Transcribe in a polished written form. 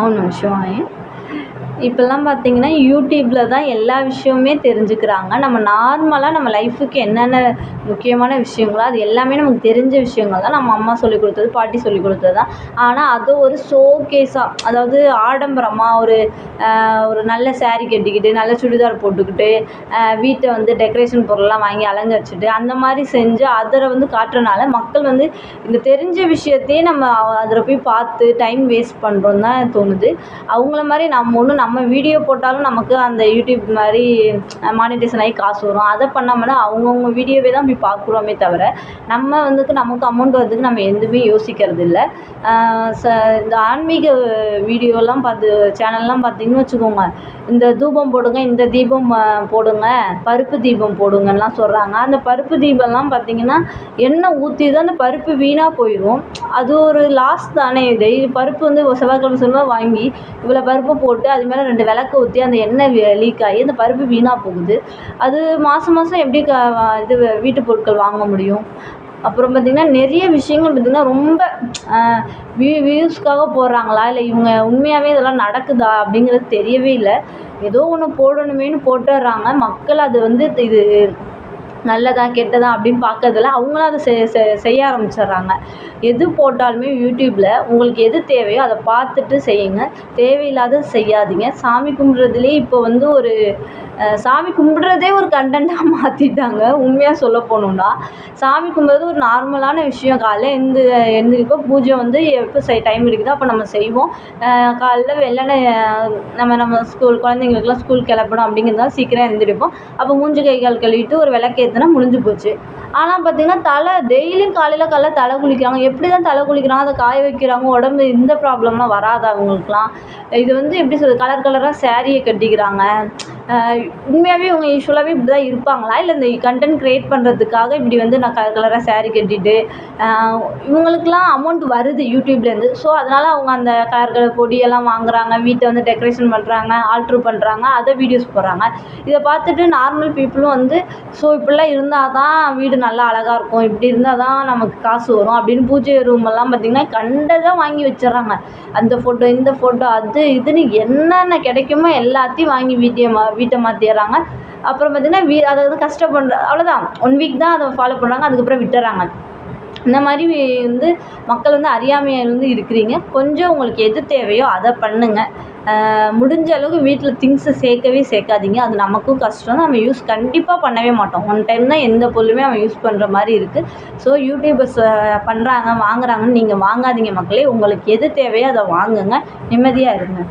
ஒரு நிமிஷம் இப்போல்லாம் பார்த்தீங்கன்னா யூடியூப்பில் தான் எல்லா விஷயமுமே தெரிஞ்சுக்கிறாங்க. நம்ம நார்மலாக நம்ம லைஃபுக்கு என்னென்ன முக்கியமான விஷயங்களோ அது எல்லாமே நமக்கு தெரிஞ்ச விஷயங்கள் தான் நம்ம அம்மா சொல்லிக் கொடுத்தது, பாட்டி சொல்லிக் கொடுத்தது தான். ஆனால் அது ஒரு ஷோகேஸாக, அதாவது ஆடம்பரமாக ஒரு நல்ல சாரீ கட்டிக்கிட்டு, நல்ல சுடிதார் போட்டுக்கிட்டு, வீட்டை வந்து டெக்கரேஷன் பொருள்லாம் வாங்கி அலங்கரிச்சுட்டு அந்த மாதிரி செஞ்சு அதில் வந்து காட்டுறனால மக்கள் வந்து இந்த தெரிஞ்ச விஷயத்தையே நம்ம அதில் போய் பார்த்து டைம் வேஸ்ட் பண்ணுறோன்னு தான் தோணுது. அவங்கள மாதிரி நம்ம வீடியோ போட்டாலும் நமக்கு அந்த யூடியூப் மாதிரி மானிட்டைசேஷன் ஆகி காசு வரும். அதை பண்ணாமன்னா அவங்கவுங்க வீடியோவே தான் போய் பார்க்குறோமே தவிர நமக்கு அமௌண்ட் வரதுக்கு நம்ம எதுவுமே யோசிக்கிறது இல்லை. இந்த ஆன்மீக வீடியோலாம் சேனல்லாம் பார்த்தீங்கன்னு வச்சுக்கோங்க, இந்த தூபம் போடுங்க, இந்த தீபம் போடுங்க, பருப்பு தீபம் போடுங்கலாம் சொல்கிறாங்க. அந்த பருப்பு தீபம்லாம் பார்த்தீங்கன்னா எண்ணெய் ஊற்றி தான் அந்த பருப்பு வீணாக போயிடும். அது ஒரு லாஸ் தானே. பருப்பு வந்து செவ்வாய்க்கிழமை வாங்கி இவ்வளோ பருப்பு போட்டு அது மேலே 2 விளக்கு ஊற்றி அந்த எண்ணெய் லீக் ஆகி அந்த பருப்பு வீணாக போகுது. அது மாதம் எப்படி வீட்டு பொருட்கள் வாங்க முடியும்? அப்புறம் பார்த்திங்கன்னா நிறைய விஷயங்கள் பார்த்திங்கன்னா ரொம்ப வியூஸ்க்காக போடுறாங்களா, இல்லை இவங்க உண்மையாகவே இதெல்லாம் நடக்குதா அப்படிங்கிறது தெரியவே இல்லை. ஏதோ ஒன்று போடணுமேனு போட்டுடுறாங்க. மக்கள் அது வந்து இது நல்லதா கெட்டதா அப்படின்னு பார்க்கறதில்ல. அவங்களும் அதை செய்ய ஆரம்பிச்சிடுறாங்க. எது போட்டாலுமே யூடியூப்பில் உங்களுக்கு எது தேவையோ அதை பார்த்துட்டு செய்யுங்க. தேவையில்லாத செய்யாதீங்க. சாமி கும்பிட்றதுலேயே இப்போ வந்து சாமி கும்பிட்றதே ஒரு கண்டென்ட்டாக மாற்றிட்டாங்க. உண்மையாக சொல்ல போகணுன்னா சாமி கும்பிட்றது ஒரு நார்மலான விஷயம். காலைல எழுந்திரிப்போம், பூஜை வந்து எப்போ டைம் இருக்குதோ அப்போ நம்ம செய்வோம். காலைல வெள்ளனை நம்ம குழந்தைங்களுக்குலாம் ஸ்கூல் கிளப்பணும் அப்படிங்கிறதால சீக்கிரம் எழுந்திரிப்போம். அப்போ மூஞ்சி கை கால் கழுவிட்டு ஒரு விளக்கேற்றினா முடிஞ்சு போச்சு. ஆனால் பார்த்திங்கன்னா டெய்லியும் காலைல தலை குளிக்கிறாங்க. எப்படி தான் தலை குளிக்கிறாங்க, அதை காய வைக்கிறாங்க, உடம்பு இந்த ப்ராப்ளம்லாம் வராது அவங்களுக்குலாம். இது வந்து எப்படி சொல்கிறது, கலர் கலராக சாரியை கட்டிக்கிறாங்க. உண்மையாகவே இவங்க யூஸ்வலாகவே இப்படி தான் இருப்பாங்களா, இல்லை இந்த கண்டென்ட் க்ரியேட் பண்ணுறதுக்காக இப்படி வந்து நான் கலர் கலராக சாரீ கட்டிட்டு இவங்களுக்குலாம் அமௌண்ட் வருது யூடியூப்லேருந்து. ஸோ அதனால் அவங்க அந்த கலர் கலர் பொடியெல்லாம் வாங்குறாங்க, வீட்டை வந்து டெக்கரேஷன் பண்ணுறாங்க, ஆல்ட்ரு பண்ணுறாங்க, அதை வீடியோஸ் போடுறாங்க. இதை பார்த்துட்டு நார்மல் பீப்புளும் வந்து ஸோ இப்படிலாம் இருந்தால் தான் வீடு நல்லா அழகாக இருக்கும், இப்படி இருந்தால் தான் நமக்கு காசு வரும் அப்படின்னு பூஜை ரூமெல்லாம் பார்த்திங்கன்னா கண்டதை வாங்கி வச்சிடுறாங்க. அந்த ஃபோட்டோ, இந்த ஃபோட்டோ, அது இதுன்னு என்னென்ன கிடைக்குமோ எல்லாத்தையும் வாங்கி வீட்டை மாற்றிடுறாங்க. அப்புறம் பார்த்திங்கன்னா அதை வந்து கஷ்டப்படுற அவ்வளோதான், 1 வீக் தான் அதை ஃபாலோ பண்ணுறாங்க, அதுக்கப்புறம் விட்டுறாங்க. இந்த மாதிரி வந்து மக்கள் வந்து அறியாமையில் வந்து இருக்கிறீங்க. கொஞ்சம் உங்களுக்கு எது தேவையோ அதை பண்ணுங்கள். முடிஞ்ச அளவுக்கு வீட்டில் திங்ஸை சேர்க்காதீங்க. அது நமக்கும் கஷ்டம். நம்ம யூஸ் கண்டிப்பாக பண்ணவே மாட்டோம். 1 டைம் தான் எந்த பொருளுமே அவன் யூஸ் பண்ணுற மாதிரி இருக்குது. ஸோ யூடியூபர்ஸ் பண்ணுறாங்க, வாங்குறாங்கன்னு நீங்கள் வாங்காதீங்க மக்களே. உங்களுக்கு எது தேவையோ அதை வாங்குங்க. நிம்மதியாக இருங்க.